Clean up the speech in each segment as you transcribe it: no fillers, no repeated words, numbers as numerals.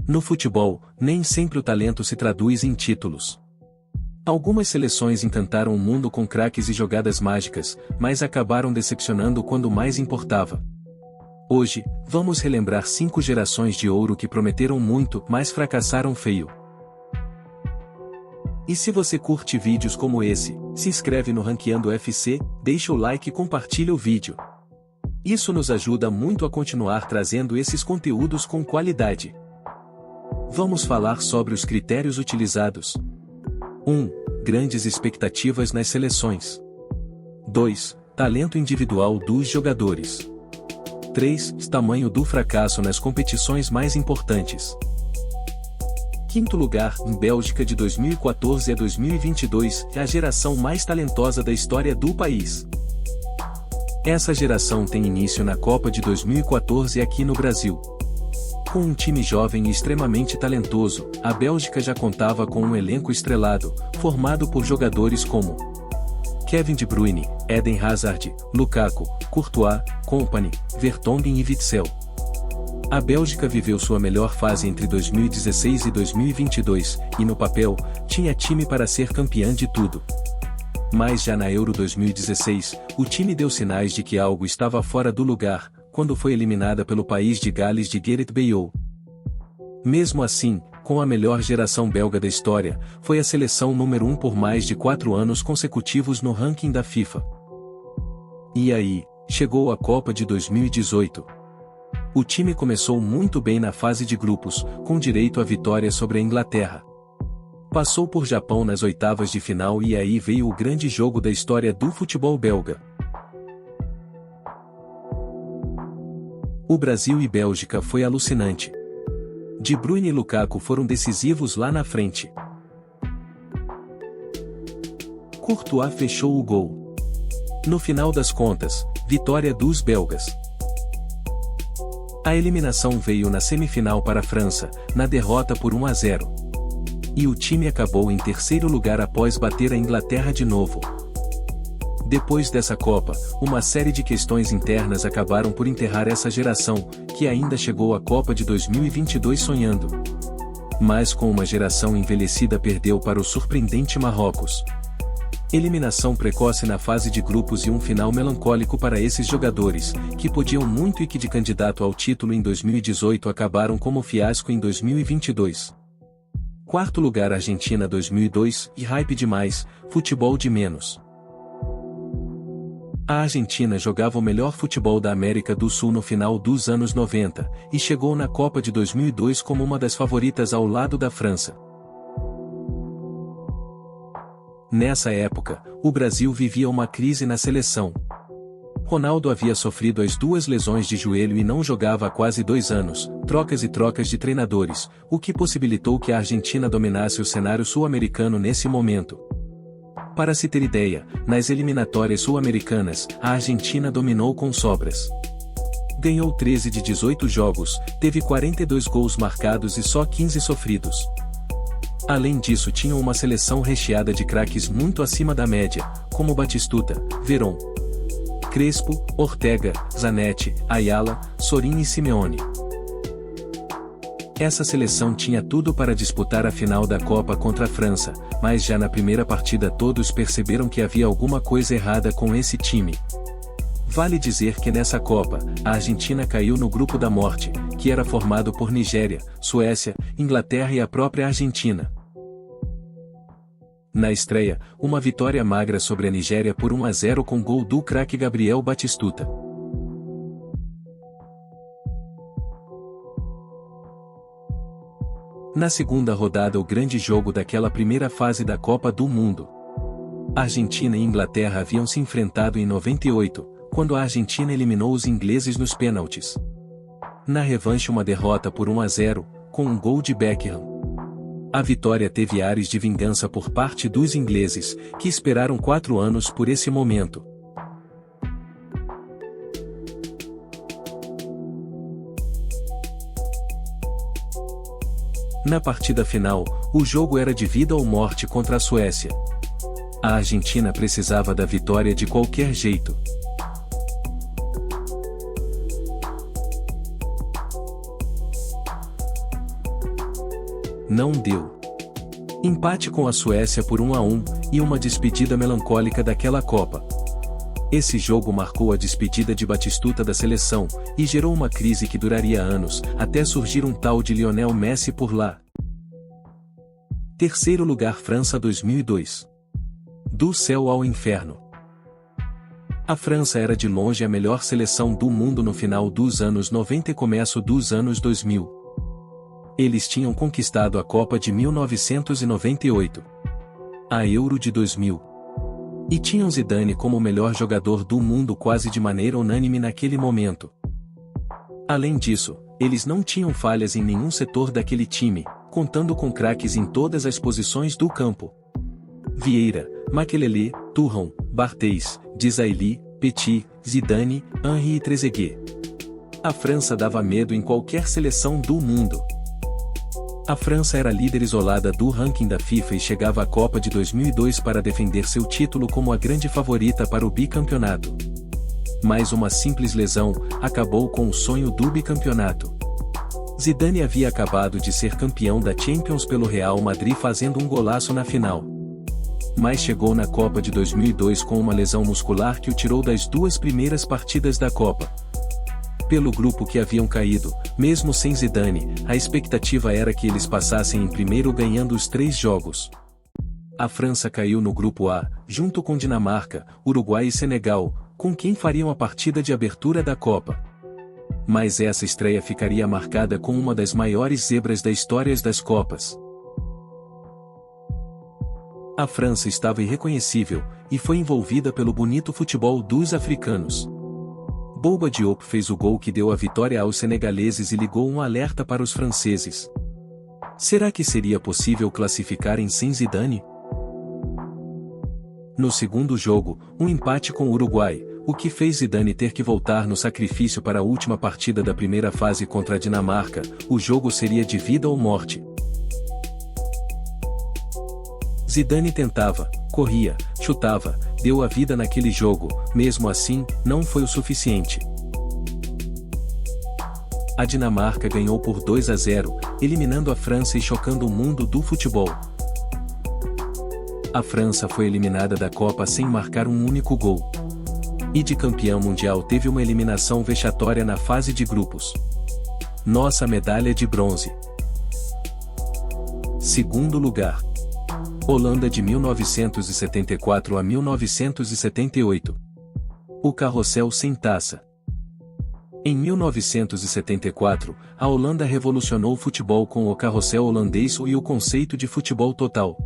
No futebol, nem sempre o talento se traduz em títulos. Algumas seleções encantaram o mundo com craques e jogadas mágicas, mas acabaram decepcionando quando mais importava. Hoje, vamos relembrar 5 gerações de ouro que prometeram muito, mas fracassaram feio. E se você curte vídeos como esse, se inscreve no Ranqueando FC, deixa o like e compartilha o vídeo. Isso nos ajuda muito a continuar trazendo esses conteúdos com qualidade. Vamos falar sobre os critérios utilizados. 1. Grandes expectativas nas seleções. 2. Talento individual dos jogadores. 3. Tamanho do fracasso nas competições mais importantes. Quinto lugar, em Bélgica de 2014 a 2022, é a geração mais talentosa da história do país. Essa geração tem início na Copa de 2014 aqui no Brasil. Com um time jovem e extremamente talentoso, a Bélgica já contava com um elenco estrelado, formado por jogadores como Kevin De Bruyne, Eden Hazard, Lukaku, Courtois, Kompany, Vertonghen e Witsel. A Bélgica viveu sua melhor fase entre 2016 e 2022, e no papel, tinha time para ser campeã de tudo. Mas já na Euro 2016, o time deu sinais de que algo estava fora do lugar, quando foi eliminada pelo país de Gales de Gareth Bale. Mesmo assim, com a melhor geração belga da história, foi a seleção número 1 por mais de 4 anos consecutivos no ranking da FIFA. E aí, chegou a Copa de 2018. O time começou muito bem na fase de grupos, com direito à vitória sobre a Inglaterra. Passou por Japão nas oitavas de final e aí veio o grande jogo da história do futebol belga. O Brasil e Bélgica foi alucinante. De Bruyne e Lukaku foram decisivos lá na frente. Courtois fechou o gol. No final das contas, vitória dos belgas. A eliminação veio na semifinal para a França, na derrota por 1-0. E o time acabou em terceiro lugar após bater a Inglaterra de novo. Depois dessa Copa, uma série de questões internas acabaram por enterrar essa geração, que ainda chegou à Copa de 2022 sonhando. Mas com uma geração envelhecida perdeu para o surpreendente Marrocos. Eliminação precoce na fase de grupos e um final melancólico para esses jogadores, que podiam muito e que de candidato ao título em 2018 acabaram como fiasco em 2022. Quarto lugar Argentina 2002, e hype demais, futebol de menos. A Argentina jogava o melhor futebol da América do Sul no final dos anos 90, e chegou na Copa de 2002 como uma das favoritas ao lado da França. Nessa época, o Brasil vivia uma crise na seleção. Ronaldo havia sofrido as 2 lesões de joelho e não jogava há quase 2 anos, trocas e trocas de treinadores, o que possibilitou que a Argentina dominasse o cenário sul-americano nesse momento. Para se ter ideia, nas eliminatórias sul-americanas, a Argentina dominou com sobras. Ganhou 13 de 18 jogos, teve 42 gols marcados e só 15 sofridos. Além disso tinha uma seleção recheada de craques muito acima da média, como Batistuta, Verón, Crespo, Ortega, Zanetti, Ayala, Sorin e Simeone. Essa seleção tinha tudo para disputar a final da Copa contra a França, mas já na primeira partida todos perceberam que havia alguma coisa errada com esse time. Vale dizer que nessa Copa, a Argentina caiu no grupo da morte, que era formado por Nigéria, Suécia, Inglaterra e a própria Argentina. Na estreia, uma vitória magra sobre a Nigéria por 1-0 com gol do craque Gabriel Batistuta. Na segunda rodada o grande jogo daquela primeira fase da Copa do Mundo. Argentina e Inglaterra haviam se enfrentado em 98, quando a Argentina eliminou os ingleses nos pênaltis. Na revanche uma derrota por 1-0, com um gol de Beckham. A vitória teve ares de vingança por parte dos ingleses, que esperaram 4 anos por esse momento. Na partida final, o jogo era de vida ou morte contra a Suécia. A Argentina precisava da vitória de qualquer jeito. Não deu. Empate com a Suécia por 1-1, e uma despedida melancólica daquela Copa. Esse jogo marcou a despedida de Batistuta da seleção, e gerou uma crise que duraria anos, até surgir um tal de Lionel Messi por lá. Terceiro lugar, França 2002. Do céu ao inferno. A França era de longe a melhor seleção do mundo no final dos anos 90 e começo dos anos 2000. Eles tinham conquistado a Copa de 1998, a Euro de 2000. E tinham Zidane como o melhor jogador do mundo quase de maneira unânime naquele momento. Além disso, eles não tinham falhas em nenhum setor daquele time, contando com craques em todas as posições do campo. Vieira, Makelele, Thuram, Barthez, Desailly, Petit, Zidane, Henry e Trezeguet. A França dava medo em qualquer seleção do mundo. A França era líder isolada do ranking da FIFA e chegava à Copa de 2002 para defender seu título como a grande favorita para o bicampeonato. Mas uma simples lesão acabou com o sonho do bicampeonato. Zidane havia acabado de ser campeão da Champions pelo Real Madrid fazendo um golaço na final. Mas chegou na Copa de 2002 com uma lesão muscular que o tirou das duas primeiras partidas da Copa. Pelo grupo que haviam caído, mesmo sem Zidane, a expectativa era que eles passassem em primeiro ganhando os 3 jogos. A França caiu no grupo A, junto com Dinamarca, Uruguai e Senegal, com quem fariam a partida de abertura da Copa. Mas essa estreia ficaria marcada com uma das maiores zebras da história das Copas. A França estava irreconhecível, e foi envolvida pelo bonito futebol dos africanos. Bouba Diop fez o gol que deu a vitória aos senegaleses e ligou um alerta para os franceses. Será que seria possível classificarem sem Zidane? No segundo jogo, um empate com o Uruguai, o que fez Zidane ter que voltar no sacrifício para a última partida da primeira fase contra a Dinamarca. O jogo seria de vida ou morte. Zidane tentava, corria, chutava, deu a vida naquele jogo, mesmo assim, não foi o suficiente. A Dinamarca ganhou por 2-0, eliminando a França e chocando o mundo do futebol. A França foi eliminada da Copa sem marcar um único gol. E de campeão mundial teve uma eliminação vexatória na fase de grupos. Nossa medalha de bronze. Segundo lugar. Holanda de 1974 a 1978. O carrossel sem taça. Em 1974, a Holanda revolucionou o futebol com o carrossel holandês e o conceito de futebol total.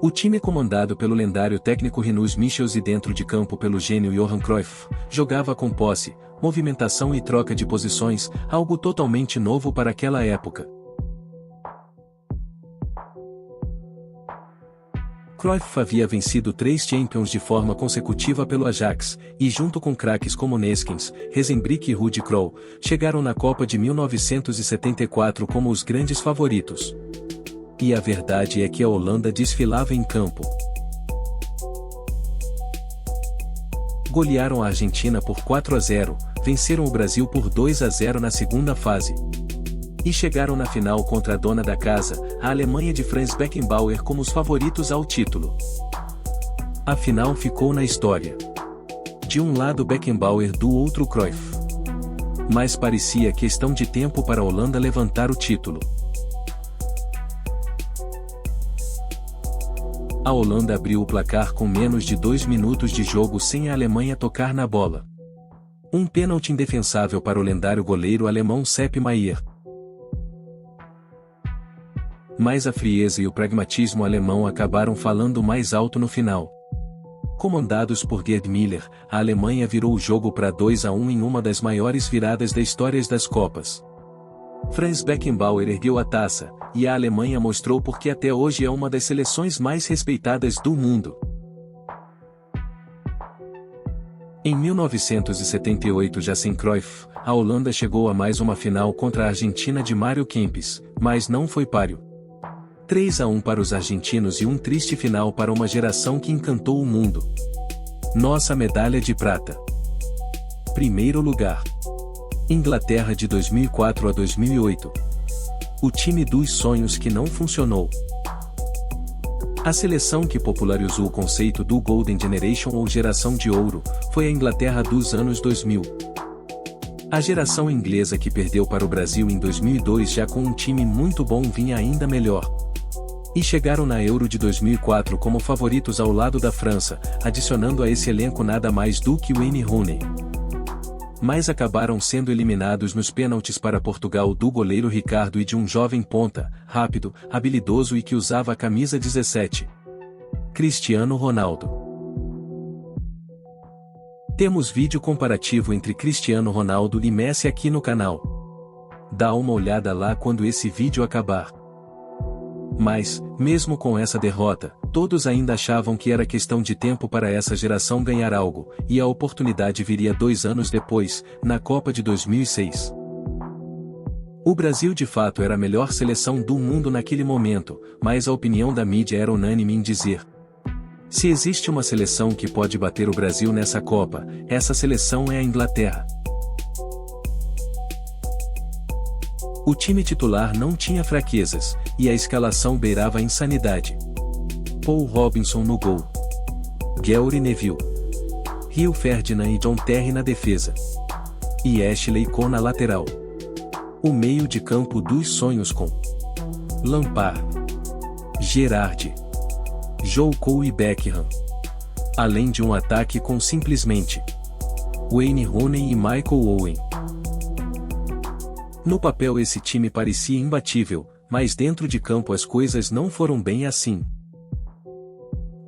O time comandado pelo lendário técnico Rinus Michels e dentro de campo pelo gênio Johan Cruyff, jogava com posse, movimentação e troca de posições, algo totalmente novo para aquela época. Cruyff havia vencido 3 Champions de forma consecutiva pelo Ajax, e junto com craques como Neskins, Rezenbrink e Rudi Krol, chegaram na Copa de 1974 como os grandes favoritos. E a verdade é que a Holanda desfilava em campo. Golearam a Argentina por 4-0, venceram o Brasil por 2-0 na segunda fase. E chegaram na final contra a dona da casa, a Alemanha de Franz Beckenbauer como os favoritos ao título. A final ficou na história. De um lado Beckenbauer, do outro Cruyff. Mas parecia questão de tempo para a Holanda levantar o título. A Holanda abriu o placar com menos de 2 minutos de jogo sem a Alemanha tocar na bola. Um pênalti indefensável para o lendário goleiro alemão Sepp Maier. Mas a frieza e o pragmatismo alemão acabaram falando mais alto no final. Comandados por Gerd Müller, a Alemanha virou o jogo para 2-1 em uma das maiores viradas da história das Copas. Franz Beckenbauer ergueu a taça, e a Alemanha mostrou porque até hoje é uma das seleções mais respeitadas do mundo. Em 1978, já sem Cruyff, a Holanda chegou a mais uma final contra a Argentina de Mário Kempes, mas não foi páreo. 3-1 para os argentinos e um triste final para uma geração que encantou o mundo. Nossa medalha de prata. Primeiro lugar. Inglaterra de 2004 a 2008. O time dos sonhos que não funcionou. A seleção que popularizou o conceito do Golden Generation ou Geração de Ouro foi a Inglaterra dos anos 2000. A geração inglesa que perdeu para o Brasil em 2002 já com um time muito bom vinha ainda melhor. E chegaram na Euro de 2004 como favoritos ao lado da França, adicionando a esse elenco nada mais do que Wayne Rooney. Mas acabaram sendo eliminados nos pênaltis para Portugal do goleiro Ricardo e de um jovem ponta, rápido, habilidoso e que usava a camisa 17. Cristiano Ronaldo. Temos vídeo comparativo entre Cristiano Ronaldo e Messi aqui no canal. Dá uma olhada lá quando esse vídeo acabar. Mas, mesmo com essa derrota, todos ainda achavam que era questão de tempo para essa geração ganhar algo, e a oportunidade viria 2 anos depois, na Copa de 2006. O Brasil de fato era a melhor seleção do mundo naquele momento, mas a opinião da mídia era unânime em dizer: se existe uma seleção que pode bater o Brasil nessa Copa, essa seleção é a Inglaterra. O time titular não tinha fraquezas, e a escalação beirava a insanidade. Paul Robinson no gol. Gary Neville, Rio Ferdinand e John Terry na defesa. E Ashley Cole na lateral. O meio de campo dos sonhos com Lampard, Gerrard, Joe Cole e Beckham. Além de um ataque com simplesmente Wayne Rooney e Michael Owen. No papel esse time parecia imbatível, mas dentro de campo as coisas não foram bem assim.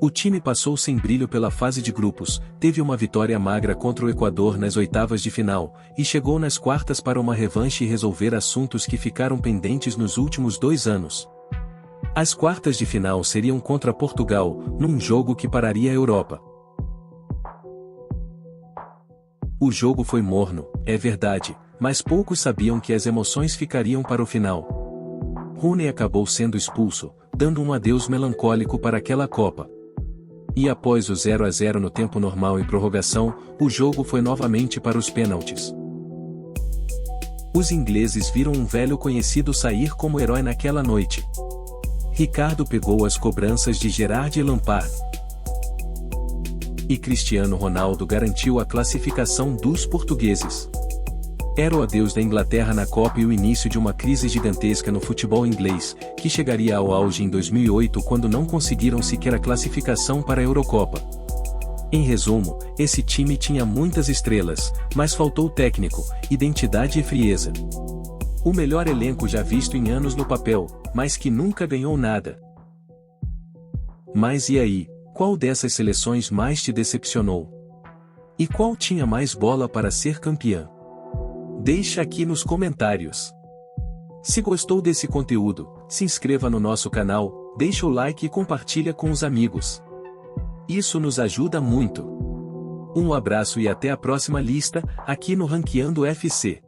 O time passou sem brilho pela fase de grupos, teve uma vitória magra contra o Equador nas oitavas de final, e chegou nas quartas para uma revanche e resolver assuntos que ficaram pendentes nos últimos 2 anos. As quartas de final seriam contra Portugal, num jogo que pararia a Europa. O jogo foi morno, é verdade, mas poucos sabiam que as emoções ficariam para o final. Rooney acabou sendo expulso, dando um adeus melancólico para aquela Copa. E após o 0-0 no tempo normal e prorrogação, o jogo foi novamente para os pênaltis. Os ingleses viram um velho conhecido sair como herói naquela noite. Ricardo pegou as cobranças de Gerrard e Lampard. E Cristiano Ronaldo garantiu a classificação dos portugueses. Era o adeus da Inglaterra na Copa e o início de uma crise gigantesca no futebol inglês, que chegaria ao auge em 2008 quando não conseguiram sequer a classificação para a Eurocopa. Em resumo, esse time tinha muitas estrelas, mas faltou técnico, identidade e frieza. O melhor elenco já visto em anos no papel, mas que nunca ganhou nada. Mas e aí, qual dessas seleções mais te decepcionou? E qual tinha mais bola para ser campeã? Deixa aqui nos comentários. Se gostou desse conteúdo, se inscreva no nosso canal, deixa o like e compartilha com os amigos. Isso nos ajuda muito. Um abraço e até a próxima lista, aqui no Ranqueando FC.